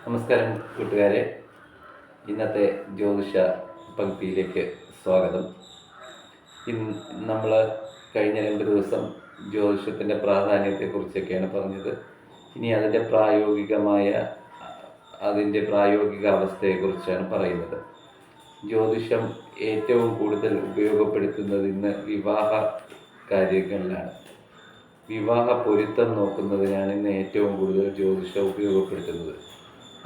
നമസ്കാരം കൂട്ടുകാരെ, ഇന്നത്തെ ജ്യോതിഷ പങ്ക്തിയിലേക്ക് സ്വാഗതം. ഇന്ന് നമ്മൾ കഴിഞ്ഞ 2 ദിവസം ജ്യോതിഷത്തിൻ്റെ പ്രാധാന്യത്തെക്കുറിച്ചൊക്കെയാണ് പറഞ്ഞത്. ഇനി അതിൻ്റെ പ്രായോഗിക അവസ്ഥയെക്കുറിച്ചാണ് പറയുന്നത്. ജ്യോതിഷം ഏറ്റവും കൂടുതൽ ഉപയോഗപ്പെടുത്തുന്നത് ഇന്ന് വിവാഹ കാര്യങ്ങളിലാണ്. വിവാഹ പൊരുത്തം നോക്കുന്നതിനാണ് ഇന്ന് ഏറ്റവും കൂടുതൽ ജ്യോതിഷം ഉപയോഗപ്പെടുത്തുന്നത്.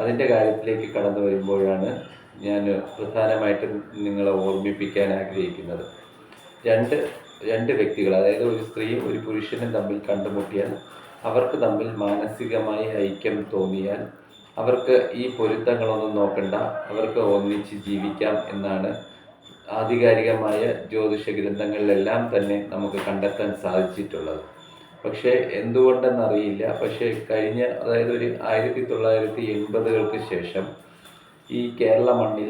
അതിൻ്റെ കാര്യത്തിലേക്ക് കടന്നു വരുമ്പോഴാണ് ഞാൻ പ്രധാനമായിട്ടും നിങ്ങളെ ഓർമ്മിപ്പിക്കാൻ ആഗ്രഹിക്കുന്നത്. രണ്ട് വ്യക്തികൾ, അതായത് ഒരു സ്ത്രീയും ഒരു പുരുഷനും തമ്മിൽ കണ്ടുമുട്ടിയാൽ, അവർക്ക് തമ്മിൽ മാനസികമായി ഐക്യം തോന്നിയാൽ, അവർക്ക് ഈ പൊരുത്തങ്ങളൊന്നും നോക്കണ്ട, അവർക്ക് ഒന്നിച്ച് ജീവിക്കാം എന്നാണ് ആധികാരികമായ ജ്യോതിഷ ഗ്രന്ഥങ്ങളിലെല്ലാം തന്നെ നമുക്ക് കണ്ടെത്താൻ സാധിച്ചിട്ടുള്ളത്. പക്ഷേ എന്തുകൊണ്ടെന്നറിയില്ല, പക്ഷേ അതായത് ഒരു 1980-കൾക്ക് ശേഷം ഈ കേരള മണ്ണിൽ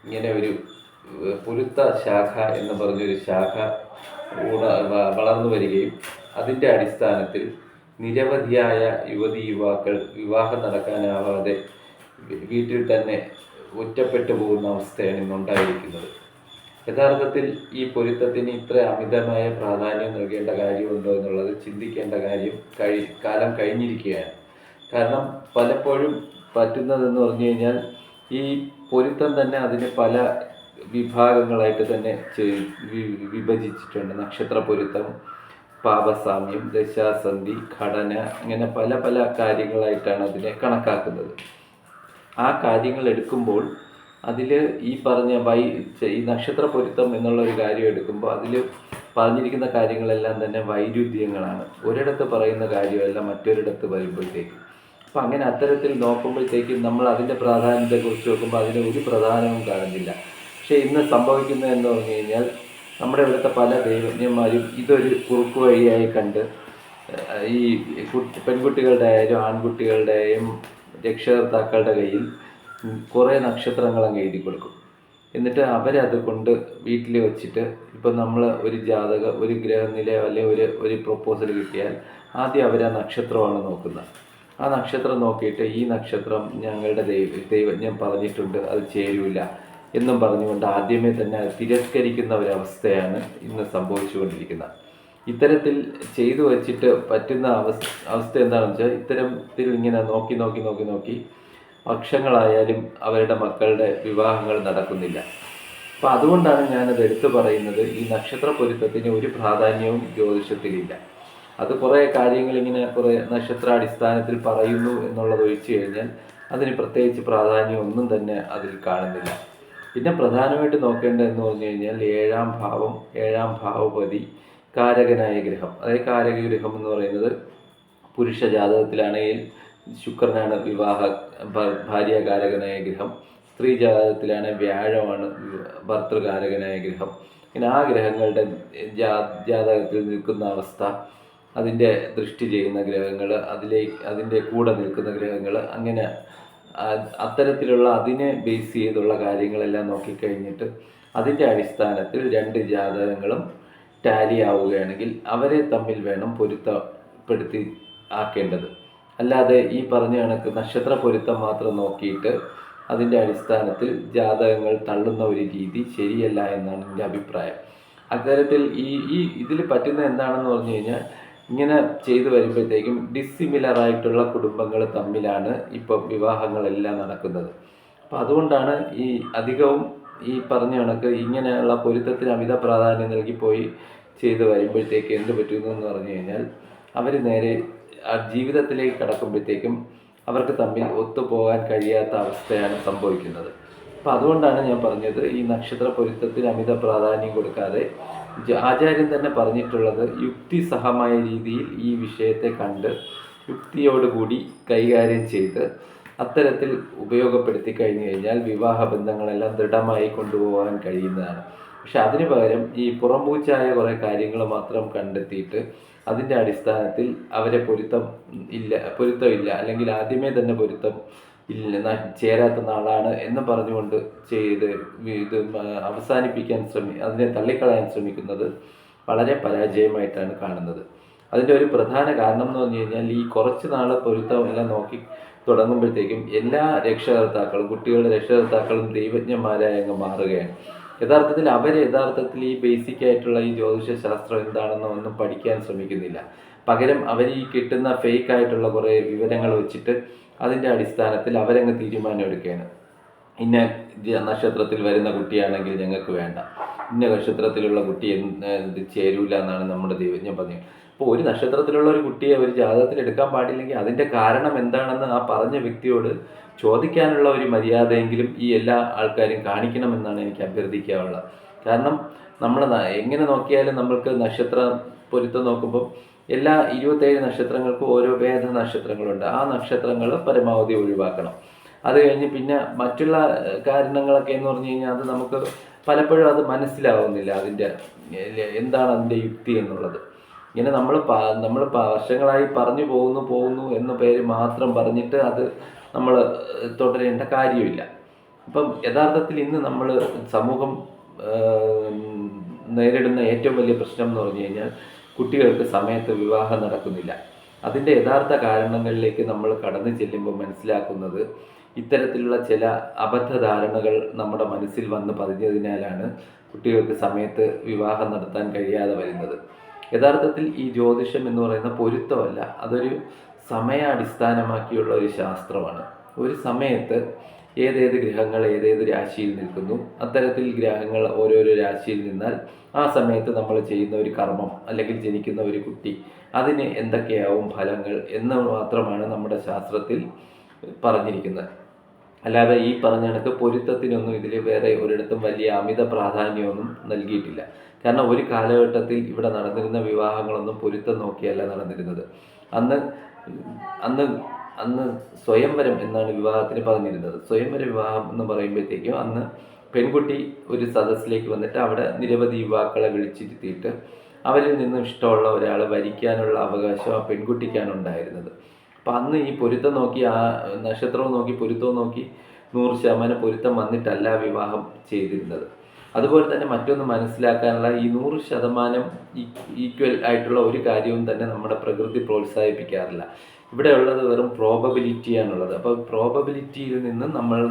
ഇങ്ങനെ ഒരു പൊരുത്ത ശാഖ എന്ന് പറഞ്ഞൊരു ശാഖ വളർന്നു വരികയും അതിൻ്റെ അടിസ്ഥാനത്തിൽ നിരവധിയായ യുവാക്കൾ വിവാഹം നടക്കാനാവാതെ വീട്ടിൽ തന്നെ ഒറ്റപ്പെട്ടു പോകുന്ന അവസ്ഥയാണ് ഇന്നുണ്ടായിരിക്കുന്നത്. യഥാർത്ഥത്തിൽ ഈ പൊരുത്തത്തിന് ഇത്ര അമിതമായ പ്രാധാന്യം നൽകേണ്ട കാര്യമുണ്ടോ എന്നുള്ളത് ചിന്തിക്കേണ്ട കാലം കഴിഞ്ഞിരിക്കുകയാണ്. കാരണം പലപ്പോഴും പറ്റുന്നതെന്ന് പറഞ്ഞു കഴിഞ്ഞാൽ, ഈ പൊരുത്തം തന്നെ അതിന് പല വിഭാഗങ്ങളായിട്ട് തന്നെ വിഭജിച്ചിട്ടുണ്ട്. നക്ഷത്ര പൊരുത്തം, പാപസാമ്യം, ദശാസന്ധി, ഘടന, ഇങ്ങനെ പല പല കാര്യങ്ങളായിട്ടാണ് അതിനെ കണക്കാക്കുന്നത്. ആ കാര്യങ്ങൾ എടുക്കുമ്പോൾ അതിൽ ഈ പറഞ്ഞ ഈ നക്ഷത്ര പൊരുത്തം എന്നുള്ളൊരു കാര്യം എടുക്കുമ്പോൾ അതിൽ പറഞ്ഞിരിക്കുന്ന കാര്യങ്ങളെല്ലാം തന്നെ വൈരുദ്ധ്യങ്ങളാണ്. ഒരിടത്ത് പറയുന്ന കാര്യമല്ല മറ്റൊരിടത്ത് വരുമ്പോഴത്തേക്കും. അപ്പം അങ്ങനെ അത്തരത്തിൽ നോക്കുമ്പോഴത്തേക്കും നമ്മൾ അതിൻ്റെ പ്രാധാന്യത്തെക്കുറിച്ച് നോക്കുമ്പോൾ അതിന് ഒരു പ്രധാനവും കാണുന്നില്ല. പക്ഷേ ഇന്ന് സംഭവിക്കുന്നത് എന്ന് പറഞ്ഞു കഴിഞ്ഞാൽ, നമ്മുടെ ഇവിടുത്തെ പല ദൈവജ്ഞന്മാരും ഇതൊരു കുറുക്കു വഴിയായി കണ്ട് ഈ പെൺകുട്ടികളുടെ ആയാലും ആൺകുട്ടികളുടെയും രക്ഷകർത്താക്കളുടെ കയ്യിൽ കുറേ നക്ഷത്രങ്ങൾ അങ്ങ് എഴുതി കൊടുക്കും. എന്നിട്ട് അവരത് കൊണ്ട് വീട്ടിൽ വെച്ചിട്ട്, ഇപ്പം നമ്മൾ ഒരു ഗ്രഹനിലയോ അല്ലെങ്കിൽ ഒരു പ്രൊപ്പോസൽ കിട്ടിയാൽ ആദ്യം അവർ ആ നക്ഷത്രമാണ് നോക്കുന്നത്. ആ നക്ഷത്രം നോക്കിയിട്ട് ഈ നക്ഷത്രം ഞങ്ങളുടെ ദൈവജ്ഞൻ പറഞ്ഞിട്ടുണ്ട്, അത് ചേരൂല എന്നും പറഞ്ഞുകൊണ്ട് ആദ്യമേ തന്നെ അത് തിരസ്കരിക്കുന്ന ഒരവസ്ഥയാണ് ഇന്ന് സംഭവിച്ചുകൊണ്ടിരിക്കുന്നത്. ഇത്തരത്തിൽ ചെയ്തു വച്ചിട്ട് പറ്റുന്ന അവസ്ഥ എന്താണെന്ന് വെച്ചാൽ, ഇത്തരത്തിൽ ഇങ്ങനെ നോക്കി വർഷങ്ങളായാലും അവരുടെ മക്കളുടെ വിവാഹങ്ങൾ നടക്കുന്നില്ല. അപ്പം അതുകൊണ്ടാണ് ഞാനത് എടുത്തു പറയുന്നത്. ഈ നക്ഷത്ര പൊരുത്തത്തിന് ഒരു പ്രാധാന്യവും ജ്യോതിഷത്തിലില്ല. അത് കുറേ കാര്യങ്ങളിങ്ങനെ കുറേ നക്ഷത്രാടിസ്ഥാനത്തിൽ പറയുന്നു എന്നുള്ളത് ഒഴിച്ചു കഴിഞ്ഞാൽ അതിന് പ്രത്യേകിച്ച് പ്രാധാന്യം ഒന്നും തന്നെ അതിൽ കാണുന്നില്ല. പിന്നെ പ്രധാനമായിട്ട് നോക്കേണ്ടതെന്ന് പറഞ്ഞു കഴിഞ്ഞാൽ, ഏഴാം ഭാവപതി കാരകനായ ഗ്രഹം. അതായത് കാരകഗ്രഹം എന്ന് പറയുന്നത് പുരുഷ ജാതകത്തിലാണെങ്കിൽ ശുക്രനാണ് ഭാര്യാകാരകനായ ഗ്രഹം. സ്ത്രീ ജാതകത്തിലാണ് വ്യാഴമാണ് ഭർത്തൃകാരകനായ ഗ്രഹം. പിന്നെ ആ ഗ്രഹങ്ങളുടെ ജാതകത്തിൽ നിൽക്കുന്ന അവസ്ഥ, അതിൻ്റെ ദൃഷ്ടി ചെയ്യുന്ന ഗ്രഹങ്ങൾ, അതിൻ്റെ കൂടെ നിൽക്കുന്ന ഗ്രഹങ്ങൾ, അങ്ങനെ അത്തരത്തിലുള്ള അതിനെ ബേസ് ചെയ്തുള്ള കാര്യങ്ങളെല്ലാം നോക്കിക്കഴിഞ്ഞിട്ട് അതിൻ്റെ അടിസ്ഥാനത്തിൽ 2 ജാതകങ്ങളും ടാലി ആവുകയാണെങ്കിൽ അവരെ തമ്മിൽ വേണം പൊരുത്തപ്പെടുത്തി ആക്കേണ്ടത്. അല്ലാതെ ഈ പറഞ്ഞ കണക്ക് നക്ഷത്ര പൊരുത്തം മാത്രം നോക്കിയിട്ട് അതിൻ്റെ അടിസ്ഥാനത്തിൽ ജാതകങ്ങൾ തള്ളുന്ന ഒരു രീതി ശരിയല്ല എന്നാണ് എൻ്റെ അഭിപ്രായം. അത്തരത്തിൽ ഇതിൽ പറ്റുന്ന എന്താണെന്ന് പറഞ്ഞു കഴിഞ്ഞാൽ, ഇങ്ങനെ ചെയ്തു വരുമ്പോഴത്തേക്കും ഡിസ്സിമിലറായിട്ടുള്ള കുടുംബങ്ങൾ തമ്മിലാണ് ഇപ്പം വിവാഹങ്ങളെല്ലാം നടക്കുന്നത്. അപ്പം അതുകൊണ്ടാണ് ഈ അധികവും ഈ പറഞ്ഞ കണക്ക് ഇങ്ങനെയുള്ള പൊരുത്തത്തിന് അമിത പ്രാധാന്യം നൽകിപ്പോയി ചെയ്ത് വരുമ്പോഴത്തേക്ക് എന്ത് പറ്റുന്നു പറഞ്ഞു കഴിഞ്ഞാൽ, അവർ നേരെ ജീവിതത്തിലേക്ക് കടക്കുമ്പോഴത്തേക്കും അവർക്ക് തമ്മിൽ ഒത്തുപോകാൻ കഴിയാത്ത അവസ്ഥയാണ് സംഭവിക്കുന്നത്. അപ്പം അതുകൊണ്ടാണ് ഞാൻ പറഞ്ഞത്, ഈ നക്ഷത്ര പൊരുത്തത്തിന് അമിത പ്രാധാന്യം കൊടുക്കാതെ ആചാര്യൻ തന്നെ പറഞ്ഞിട്ടുള്ളത് യുക്തിസഹമായ രീതിയിൽ ഈ വിഷയത്തെ കണ്ട് യുക്തിയോടുകൂടി കൈകാര്യം ചെയ്ത് അത്തരത്തിൽ ഉപയോഗപ്പെടുത്തി കഴിഞ്ഞു കഴിഞ്ഞാൽ വിവാഹ ബന്ധങ്ങളെല്ലാം ദൃഢമായി കൊണ്ടുപോകാൻ കഴിയുന്നതാണ്. പക്ഷെ അതിന് പകരം ഈ പുറംപൂച്ചായ കുറേ കാര്യങ്ങൾ മാത്രം കണ്ടെത്തിയിട്ട് അതിൻ്റെ അടിസ്ഥാനത്തിൽ അവരെ പൊരുത്തമില്ല അല്ലെങ്കിൽ ആദ്യമേ തന്നെ പൊരുത്തം ഇല്ല, ചേരാത്ത നാളാണ് എന്ന് പറഞ്ഞുകൊണ്ട് ഇത് അവസാനിപ്പിക്കാൻ അതിനെ തള്ളിക്കളയാൻ ശ്രമിക്കുന്നത് വളരെ പരാജയമായിട്ടാണ് കാണുന്നത്. അതിൻ്റെ ഒരു പ്രധാന കാരണം എന്ന് പറഞ്ഞു കഴിഞ്ഞാൽ, ഈ കുറച്ച് നാൾ പൊരുത്തം എല്ലാം നോക്കി തുടങ്ങുമ്പോഴത്തേക്കും എല്ലാ രക്ഷകർത്താക്കളും, കുട്ടികളുടെ രക്ഷകർത്താക്കളും ദൈവജ്ഞന്മാരായി അങ്ങ് മാറുകയാണ്. യഥാർത്ഥത്തിൽ ഈ ബേസിക് ആയിട്ടുള്ള ഈ ജ്യോതിഷ ശാസ്ത്രം എന്താണെന്നോ ഒന്നും പഠിക്കാൻ ശ്രമിക്കുന്നില്ല. പകരം അവർ ഈ കിട്ടുന്ന ഫേക്ക് ആയിട്ടുള്ള കുറേ വിവരങ്ങൾ വെച്ചിട്ട് അതിൻ്റെ അടിസ്ഥാനത്തിൽ അവരങ്ങ് തീരുമാനം എടുക്കുകയാണ്. ഇന്ന നക്ഷത്രത്തിൽ വരുന്ന കുട്ടിയാണെങ്കിൽ ഞങ്ങൾക്ക് വേണ്ട, ഇന്ന നക്ഷത്രത്തിലുള്ള കുട്ടി ഇത് ചേരൂല എന്നാണ് നമ്മുടെ ദൈവജ്ഞൻ പറഞ്ഞത്. അപ്പോൾ ഒരു നക്ഷത്രത്തിലുള്ള ഒരു കുട്ടിയെ ഒരു ജാതകത്തിൽ എടുക്കാൻ പാടില്ലെങ്കിൽ അതിൻ്റെ കാരണം എന്താണെന്ന് ആ പറഞ്ഞ വ്യക്തിയോട് ചോദിക്കാനുള്ള ഒരു മര്യാദയെങ്കിലും ഈ എല്ലാ ആൾക്കാരും കാണിക്കണമെന്നാണ് എനിക്ക് അഭ്യർത്ഥിക്കാനുള്ളത്. കാരണം നമ്മൾ എങ്ങനെ നോക്കിയാലും നമ്മൾക്ക് നക്ഷത്ര പൊരുത്തം നോക്കുമ്പോൾ എല്ലാ 27 നക്ഷത്രങ്ങൾക്കും ഓരോ ഭേദ നക്ഷത്രങ്ങളുണ്ട്. ആ നക്ഷത്രങ്ങൾ പരമാവധി ഒഴിവാക്കണം. അത് കഴിഞ്ഞ് പിന്നെ മറ്റുള്ള കാരണങ്ങളൊക്കെ എന്ന് പറഞ്ഞു കഴിഞ്ഞാൽ അത് നമുക്ക് പലപ്പോഴും അത് മനസ്സിലാവുന്നില്ല, അതിൻ്റെ എന്താണ് അതിൻ്റെ യുക്തി എന്നുള്ളത്. ഇങ്ങനെ നമ്മൾ വർഷങ്ങളായി പറഞ്ഞു പോകുന്നു എന്ന പേര് മാത്രം പറഞ്ഞിട്ട് അത് നമ്മൾ തുടരേണ്ട കാര്യമില്ല. ഇപ്പം യഥാർത്ഥത്തിൽ ഇന്ന് നമ്മൾ സമൂഹം നേരിടുന്ന ഏറ്റവും വലിയ പ്രശ്നം എന്ന് പറഞ്ഞു കഴിഞ്ഞാൽ കുട്ടികൾക്ക് സമയത്ത് വിവാഹം നടക്കുന്നില്ല. അതിൻ്റെ യഥാർത്ഥ കാരണങ്ങളിലേക്ക് നമ്മൾ കടന്നു ചെല്ലുമ്പോൾ മനസ്സിലാക്കുന്നത് ഇത്തരത്തിലുള്ള ചില അബദ്ധധാരണകൾ നമ്മുടെ മനസ്സിൽ വന്ന് പതിഞ്ഞതിനാലാണ് കുട്ടികൾക്ക് സമയത്ത് വിവാഹം നടത്താൻ കഴിയാതെ വരുന്നത്. യഥാർത്ഥത്തിൽ ഈ ജ്യോതിഷം എന്ന് പറയുന്ന പൊരുത്തമല്ല, അതൊരു സമയാടിസ്ഥാനമാക്കിയുള്ള ഒരു ശാസ്ത്രമാണ്. ഒരു സമയത്ത് ഏതേത് ഗ്രഹങ്ങൾ ഏതേത് രാശിയിൽ നിൽക്കുന്നു, അത്തരത്തിൽ ഗ്രഹങ്ങൾ ഓരോരോ രാശിയിൽ നിന്നാൽ ആ സമയത്ത് നമ്മൾ ചെയ്യുന്ന ഒരു കർമ്മം അല്ലെങ്കിൽ ജനിക്കുന്ന ഒരു കുട്ടി അതിന് എന്തൊക്കെയാവും ഫലങ്ങൾ എന്ന് മാത്രമാണ് നമ്മുടെ ശാസ്ത്രത്തിൽ പറഞ്ഞിരിക്കുന്നത്. അല്ലാതെ ഈ പറഞ്ഞ കണക്ക് പൊരുത്തത്തിനൊന്നും ഇതിൽ വേറെ ഒരിടത്തും വലിയ അമിത പ്രാധാന്യമൊന്നും നൽകിയിട്ടില്ല. കാരണം ഒരു കാലഘട്ടത്തിൽ ഇവിടെ നടന്നിരുന്ന വിവാഹങ്ങളൊന്നും പൊരുത്തം നോക്കിയല്ല നടന്നിരുന്നത്. അന്ന് സ്വയംവരം എന്നാണ് വിവാഹത്തിന് പറഞ്ഞിരുന്നത്. സ്വയംവര വിവാഹം എന്ന് പറയുമ്പോഴത്തേക്കും അന്ന് പെൺകുട്ടി ഒരു സദസ്സിലേക്ക് വന്നിട്ട് അവിടെ നിരവധി യുവാക്കളെ വിളിച്ചിരുത്തിയിട്ട് അവരിൽ നിന്നും ഇഷ്ടമുള്ള ഒരാളെ വരിക്കാനുള്ള അവകാശം ആ പെൺകുട്ടിക്കാണ് ഉണ്ടായിരുന്നത്. അപ്പം അന്ന് ഈ പൊരുത്തം നോക്കി, ആ നക്ഷത്രവും നോക്കി പൊരുത്തവും നോക്കി 100% പൊരുത്തം വന്നിട്ടല്ല വിവാഹം ചെയ്തിരുന്നത്. അതുപോലെ തന്നെ മറ്റൊന്ന് മനസ്സിലാക്കാനുള്ള, ഈ 100% ഈക്വൽ ആയിട്ടുള്ള ഒരു കാര്യവും തന്നെ നമ്മുടെ പ്രകൃതി പ്രോത്സാഹിപ്പിക്കാറില്ല. ഇവിടെ ഉള്ളത് വെറും പ്രോബബിലിറ്റിയാണുള്ളത്. അപ്പോൾ പ്രോബബിലിറ്റിയിൽ നിന്ന്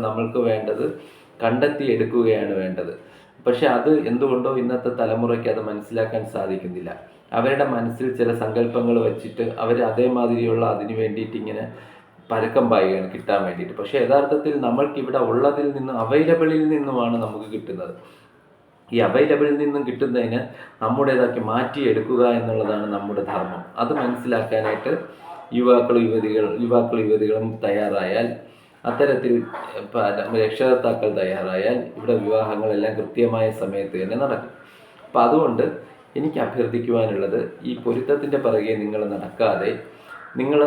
നമ്മൾക്ക് വേണ്ടത് കണ്ടെത്തിയെടുക്കുകയാണ് വേണ്ടത്. പക്ഷെ അത് എന്തുകൊണ്ടോ ഇന്നത്തെ തലമുറയ്ക്ക് അത് മനസ്സിലാക്കാൻ സാധിക്കുന്നില്ല. അവരുടെ മനസ്സിൽ ചില സങ്കല്പങ്ങൾ വെച്ചിട്ട് അവർ അതേമാതിരിയുള്ള അതിന് വേണ്ടിയിട്ട് ഇങ്ങനെ പരക്കം പായുകയാണ് കിട്ടാൻ വേണ്ടിയിട്ട്. പക്ഷേ യഥാർത്ഥത്തിൽ നമ്മൾക്കിവിടെ ഉള്ളതിൽ നിന്നും അവൈലബിളിൽ നിന്നുമാണ് നമുക്ക് കിട്ടുന്നത്. ഈ അവൈലബിളിൽ നിന്നും കിട്ടുന്നതിന് നമ്മുടേതാക്കി മാറ്റിയെടുക്കുക എന്നുള്ളതാണ് നമ്മുടെ ധർമ്മം. അത് മനസ്സിലാക്കാനായിട്ട് യുവാക്കളും യുവതികളും തയ്യാറായാൽ, അത്തരത്തിൽ രക്ഷകർത്താക്കൾ തയ്യാറായാൽ ഇവിടെ വിവാഹങ്ങളെല്ലാം കൃത്യമായ സമയത്ത് തന്നെ നടക്കും. അപ്പം അതുകൊണ്ട് എനിക്ക് അഭ്യർത്ഥിക്കുവാനുള്ളത്, ഈ പൊരുത്തത്തിൻ്റെ പിറകെ നിങ്ങൾ നടക്കാതെ നിങ്ങൾ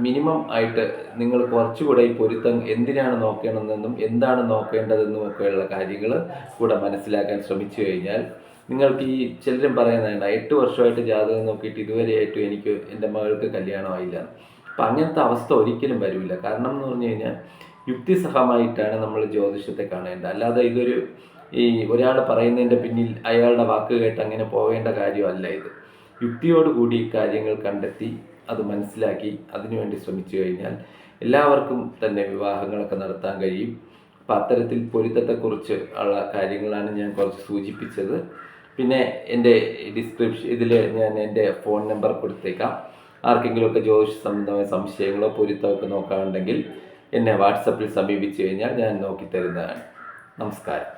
മിനിമം ആയിട്ട് നിങ്ങൾ കുറച്ചുകൂടെ ഈ പൊരുത്തം എന്തിനാണ് നോക്കണമെന്നും എന്താണ് നോക്കേണ്ടതെന്നും ഒക്കെയുള്ള കാര്യങ്ങൾ കൂടെ മനസ്സിലാക്കാൻ ശ്രമിച്ചു കഴിഞ്ഞാൽ നിങ്ങൾക്ക് ഈ ചിലരും പറയുന്നതാണ് 8 വർഷമായിട്ട് ജാതകം നോക്കിയിട്ട് ഇതുവരെയായിട്ടും എനിക്ക് എൻ്റെ മകൾക്ക് കല്യാണമായില്ല. അപ്പം അങ്ങനത്തെ അവസ്ഥ ഒരിക്കലും വരില്ല. കാരണം എന്ന് പറഞ്ഞു കഴിഞ്ഞാൽ യുക്തിസഹമായിട്ടാണ് നമ്മൾ ജ്യോതിഷത്തെ കാണേണ്ടത്. അല്ലാതെ ഇതൊരു ഒരാൾ പറയുന്നതിൻ്റെ പിന്നിൽ അയാളുടെ വാക്ക് കേട്ട് അങ്ങനെ പോവേണ്ട കാര്യമല്ല ഇത്. യുക്തിയോടുകൂടി കാര്യങ്ങൾ കണ്ടെത്തി അത് മനസ്സിലാക്കി അതിനുവേണ്ടി ശ്രമിച്ചു കഴിഞ്ഞാൽ എല്ലാവർക്കും തന്നെ വിവാഹങ്ങളൊക്കെ നടത്താൻ കഴിയും. അപ്പം അത്തരത്തിൽ പൊരുത്തത്തെക്കുറിച്ച് ഉള്ള കാര്യങ്ങളാണ് ഞാൻ കുറച്ച് സൂചിപ്പിച്ചത്. പിന്നെ എൻ്റെ ഇതിൽ ഞാൻ എൻ്റെ ഫോൺ നമ്പർ കൊടുത്തേക്കാം. ആർക്കെങ്കിലുമൊക്കെ ജ്യോതിഷ സംബന്ധമായ സംശയങ്ങളോ പൊരുത്തമൊക്കെ നോക്കാനുണ്ടെങ്കിൽ എന്നെ വാട്സപ്പിൽ സമീപിച്ചു കഴിഞ്ഞാൽ ഞാൻ നോക്കിത്തരുന്നതാണ്. നമസ്കാരം.